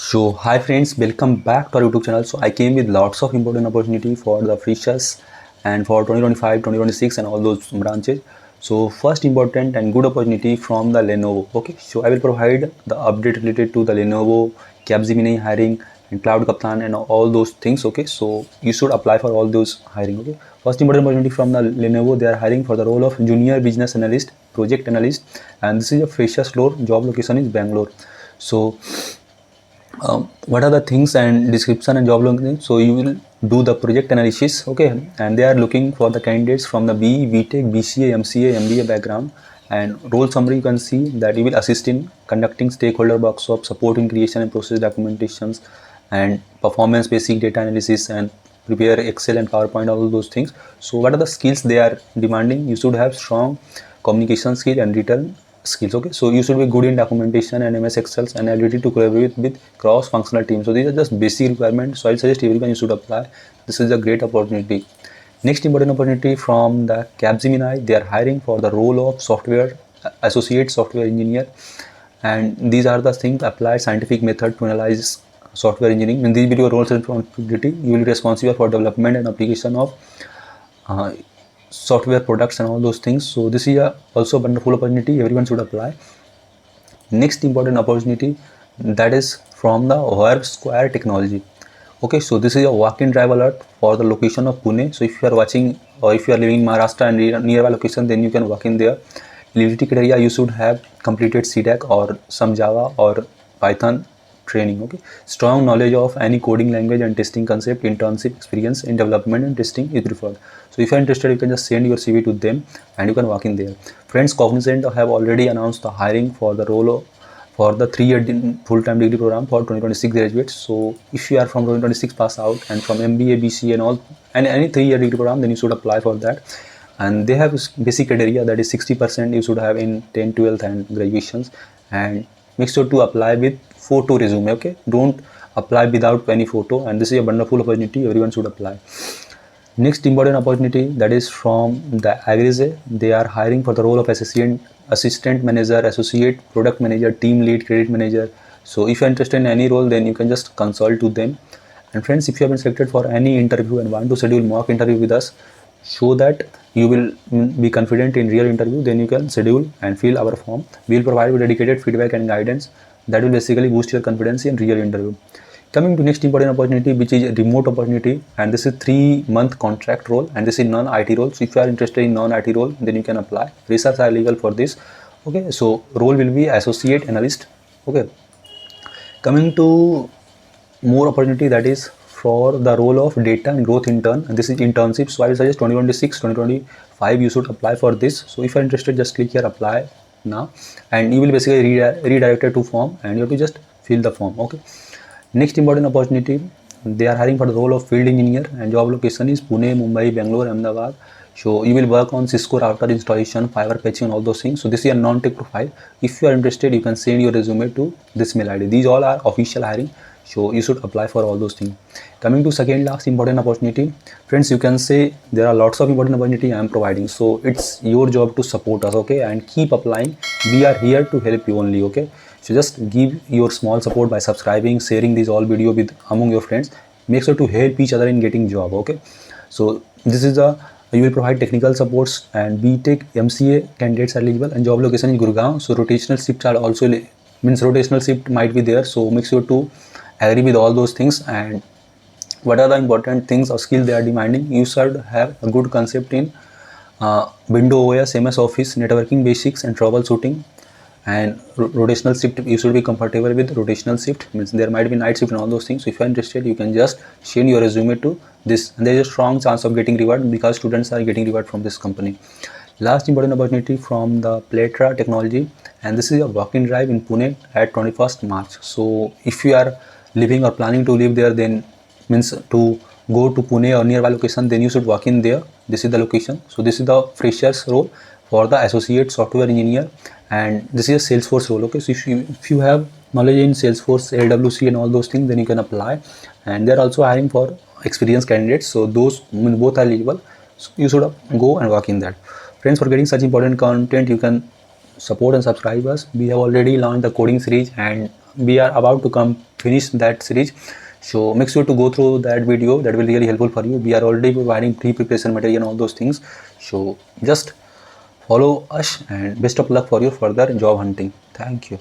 So hi friends, welcome back to our YouTube channel. So I came with lots of important opportunity for the freshers and for 2025, 2026 and all those branches. So first important and good opportunity from the Lenovo. Okay, so I will provide the update related to the Lenovo, Capgemini hiring and Cloud Kaptan and all those things. Okay, so you should apply for all those hiring. Okay, first important opportunity from the Lenovo, they are hiring for the role of junior business analyst, project analyst, and this is a freshers role. Job location is Bangalore. So what are the things and description and job looking. So you will do the project analysis, okay, and they are looking for the candidates from the BE, BTech, BCA, MCA, MBA background. And role summary, you can see that you will assist in conducting stakeholder workshops, supporting creation and process documentations, and performance basic data analysis, and prepare Excel and PowerPoint, all those things. So what are the skills they are demanding? You should have strong communication skill and written skills. Okay, so you should be good in documentation and MS Excel and ability to collaborate with cross-functional teams. So these are just basic requirements. So I suggest everyone you should apply. This is a great opportunity. Next important opportunity from the Capgemini, they are hiring for the role of software associate software engineer, and these are the things: applied scientific method to analyze software engineering. In these video roles and responsibility, you will be responsible for development and application of uh, software products and all those things. So this is also a wonderful opportunity. Everyone should apply. Next important opportunity, that is from the Verve Square technology. Okay, so this is a walk-in drive alert for the location of Pune. So if you are watching or if you are living in Maharashtra and nearby location, then you can walk in there. Eligibility criteria, you should have completed CTech or some Java or Python training. Okay, strong knowledge of any coding language and testing concept, internship experience in development and testing is preferred. So if you are interested, you can just send your CV to them and you can walk in there. Friends, Cognizant have already announced the hiring for the role of for the 3-year full-time degree program for 2026 graduates. So if you are from 2026 pass out and from MBA, BCA and all, and any 3-year degree program, then you should apply for that. And they have basic criteria, that is 60% you should have in 10th, 12th and graduations, and make sure to apply with photo resume. Okay, don't apply without any photo, and this is a wonderful opportunity. Everyone should apply. Next important opportunity, that is from the Agrizy. They are hiring for the role of assistant manager, associate product manager, team lead, credit manager. So if you are interested in any role, then you can just consult to them. And friends, if you have been selected for any interview and want to schedule mock interview with us, show that you will be confident in real interview, then you can schedule and fill our form. We will provide you dedicated feedback and guidance that will basically boost your confidence in real interview. Coming to next important opportunity, which is a remote opportunity, and this is 3-month contract role, and this is non-IT role. So if you are interested in non-IT role, then you can apply. Research are legal for this. Okay, so role will be associate analyst. Okay, coming to more opportunity, that is for the role of data and growth intern, and this is internship. So I will suggest 2026 2025 you should apply for this. So if you are interested, just click here apply now, and you will basically redirected to form, and you have to just fill the form. Okay, next important opportunity, they are hiring for the role of field engineer, and job location is Pune, Mumbai, Bangalore, Ahmedabad. So you will work on Cisco router installation, fiber patching, and all those things. So this is a non-tech profile. If you are interested, you can send your resume to this mail ID. These all are official hiring, so you should apply for all those things. Coming to second last important opportunity, friends, you can say there are lots of important opportunity I am providing. So it's your job to support us, okay, and keep applying. We are here to help you only, okay. So just give your small support by subscribing, sharing these all video with among your friends. Make sure to help each other in getting job, okay. So this is the, you will provide technical supports, and BTech MCA candidates are eligible, and job location in Gurgaon. So rotational shifts are also, means rotational shift might be there, so make sure to agree with all those things. And what are the important things or skill they are demanding? You should have a good concept in Windows OS, MS Office, networking basics and troubleshooting. And rotational shift, you should be comfortable with rotational shift, means there might be night shift and all those things. So if you are interested, you can just send your resume to this, and there is a strong chance of getting reward because students are getting reward from this company. Last important opportunity from the Pletra Technology, and this is a walk-in drive in Pune at 21st March. So if you are living or planning to live there, then means to go to Pune or nearby location, then you should walk in there. This is the location. So this is the freshers role for the associate software engineer, and this is a Salesforce role. Okay, so if you have knowledge in Salesforce, LWC and all those things, then you can apply. And they're also hiring for experienced candidates, so those both are eligible. So you should go and work in that. Friends, for getting such important content, you can support and subscribe us. We have already launched the coding series, and we are about to come finish that series. So make sure to go through that video. That will be really helpful for you. We are already providing pre-preparation material and all those things. So just follow us, and best of luck for your further job hunting. Thank you.